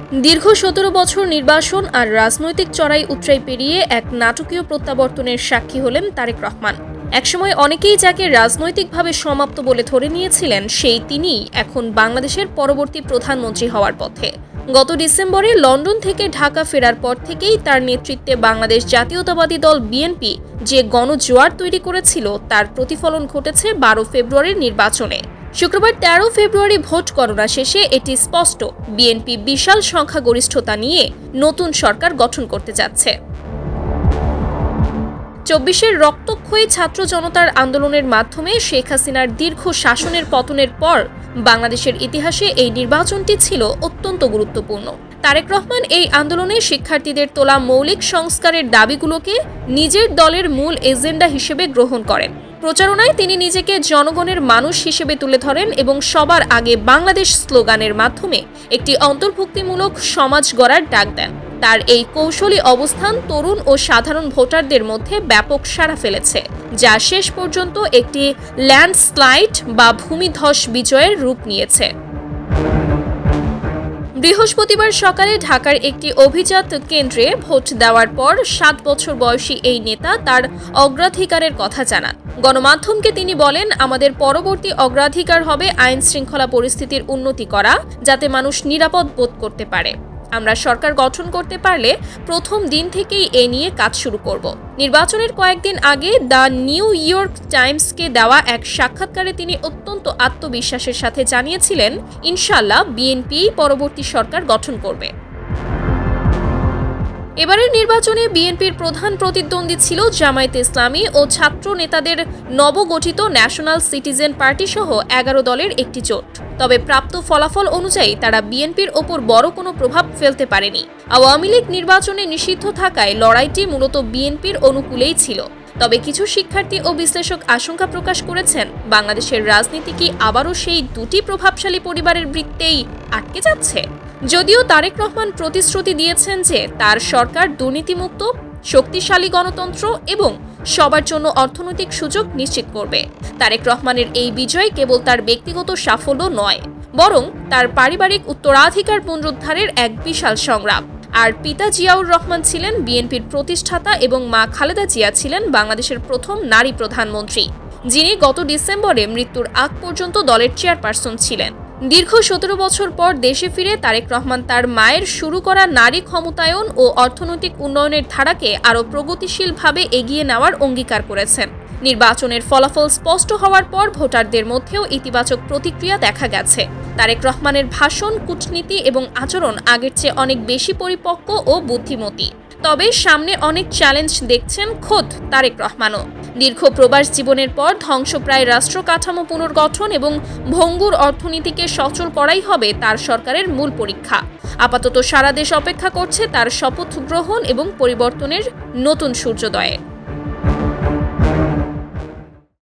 দীর্ঘ ১৭ বছর নির্বাসন আর রাজনৈতিক চড়াই উতরাই পেরিয়ে এক নাটকীয় প্রত্যাবর্তনের সাক্ষী হলেন তারেক রহমান। একসময় অনেকেই যাকে রাজনৈতিকভাবে সমাপ্ত বলে ধরে নিয়েছিলেন, সেই তিনিই এখন বাংলাদেশের পরবর্তী প্রধানমন্ত্রী হওয়ার পথে। গত ডিসেম্বরে লন্ডন থেকে ঢাকা ফেরার পর থেকেই তার নেতৃত্বে বাংলাদেশ জাতীয়তাবাদী দল বিএনপি যে গণজোয়ার তৈরি করেছিল, তার প্রতিফলন ঘটেছে ১২ ফেব্রুয়ারির নির্বাচনে। শুক্রবার ১৩ ফেব্রুয়ারি ভোট গণনা শেষে এটি স্পষ্ট, বিএনপি বিশাল সংখ্যাগরিষ্ঠতা নিয়ে নতুন সরকার গঠন করতে যাচ্ছে। ২৪-এর রক্তক্ষয়ী ছাত্র জনতার আন্দোলনের মাধ্যমে শেখ হাসিনার দীর্ঘ শাসনের পতনের পর বাংলাদেশের ইতিহাসে এই নির্বাচনটি ছিল অত্যন্ত গুরুত্বপূর্ণ। তারেক রহমান এই আন্দোলনে শিক্ষার্থীদের তোলা মৌলিক সংস্কারের দাবিগুলোকে নিজের দলের মূল এজেন্ডা হিসেবে গ্রহণ করেন। প্রচারণায় তিনি নিজেকে জনগণের মানুষ হিসেবে তুলে ধরেন এবং সবার আগে বাংলাদেশ স্লোগানের মাধ্যমে একটি অন্তর্ভুক্তিমূলক সমাজ গড়ার ডাক দেন। তার এই কৌশলী অবস্থান তরুণ ও সাধারণ ভোটারদের মধ্যে ব্যাপক সাড়া ফেলেছে, যা শেষ পর্যন্ত একটি ল্যান্ডস্লাইড বা ভূমিধস বিজয়ের রূপ নিয়েছে। বৃহস্পতিবার সকালে ঢাকার একটি অভিজাত কেন্দ্রে ভোট দেওয়ার পর ৭ বছর বয়সী এই নেতা তার অগ্রাধিকারের কথা জানান। গণমাধ্যমকে তিনি বলেন, আমাদের পরবর্তী অগ্রাধিকার হবে আইন শৃঙ্খলা পরিস্থিতির উন্নতি করা, যাতে মানুষ নিরাপদ বোধ করতে পারে। আমরা সরকার গঠন করতে পারলে প্রথম দিন থেকেই এ নিয়ে কাজ শুরু করব। নির্বাচনের কয়েকদিন আগে দ্য নিউ ইয়র্ক টাইমসকে দেওয়া এক সাক্ষাৎকারে তিনি অত্যন্ত আত্মবিশ্বাসের সাথে জানিয়েছিলেন, ইনশাআল্লাহ বিএনপি পরবর্তী সরকার গঠন করবে। এবারের নির্বাচনে বিএনপির প্রধান প্রতিদ্বন্দ্বী ছিল জামায়াতে ইসলামী ও ছাত্র নেতাদের নবগঠিত ন্যাশনাল সিটিজেন পার্টি সহ ১১ দলের একটি জোট। তবে প্রাপ্ত ফলাফল অনুযায়ী তারা বিএনপির ওপর বড় কোনো প্রভাব ফেলতে পারেনি। আওয়ামী লীগ নির্বাচনে নিষিদ্ধ থাকায় লড়াইটি মূলত বিএনপির অনুকূলেই ছিল। তবে কিছু শিক্ষার্থী ও বিশ্লেষক আশঙ্কা প্রকাশ করেছেন, বাংলাদেশের রাজনীতি কি আবারও সেই দুটি প্রভাবশালী পরিবারের বৃত্তেই আটকে যাচ্ছে? যদিও তারেক রহমান প্রতিশ্রুতি দিয়েছেন যে তার সরকার দুর্নীতিমুক্ত, শক্তিশালী গণতন্ত্র এবং সবার জন্য অর্থনৈতিক সুযোগ নিশ্চিত করবে। তারেক রহমানের এই বিজয় কেবল তার ব্যক্তিগত সাফল্য নয়, বরং তার পারিবারিক উত্তরাধিকার পুনরুদ্ধারের এক বিশাল সংগ্রাম। আর পিতা জিয়াউর রহমান ছিলেন বিএনপির প্রতিষ্ঠাতা এবং মা খালেদা জিয়া ছিলেন বাংলাদেশের প্রথম নারী প্রধানমন্ত্রী, যিনি গত ডিসেম্বরে মৃত্যুর আগ পর্যন্ত দলের চেয়ারপারসন ছিলেন। দীর্ঘ ১৭ বছর পর দেশে ফিরে তারেক রহমান তার মায়ের শুরু করা নারী ক্ষমতায়ন ও অর্থনৈতিক উন্নয়নের ধারাকে আরও প্রগতিশীলভাবে এগিয়ে নেওয়ার অঙ্গীকার করেছেন। নির্বাচনের ফলাফল স্পষ্ট হওয়ার পর ভোটারদের মধ্যেও ইতিবাচক প্রতিক্রিয়া দেখা গেছে। তারেক রহমানের ভাষণ, কূটনীতি এবং আচরণ আগের চেয়ে অনেক বেশি পরিপক্ব ও বুদ্ধিমতী। তবে সামনে অনেক চ্যালেঞ্জ দেখছেন খোদ তারেক রহমানও। দীর্ঘ প্রবাস জীবনের পর ধ্বংসপ্রায় রাষ্ট্র কাঠামো পুনর্গঠন এবং ভঙ্গুর অর্থনীতিকে সচল করাই হবে তার সরকারের মূল পরীক্ষা। আপাতত সারা দেশ অপেক্ষা করছে তার শপথ গ্রহণ এবং পরিবর্তনের নতুন সূর্যোদয়ে।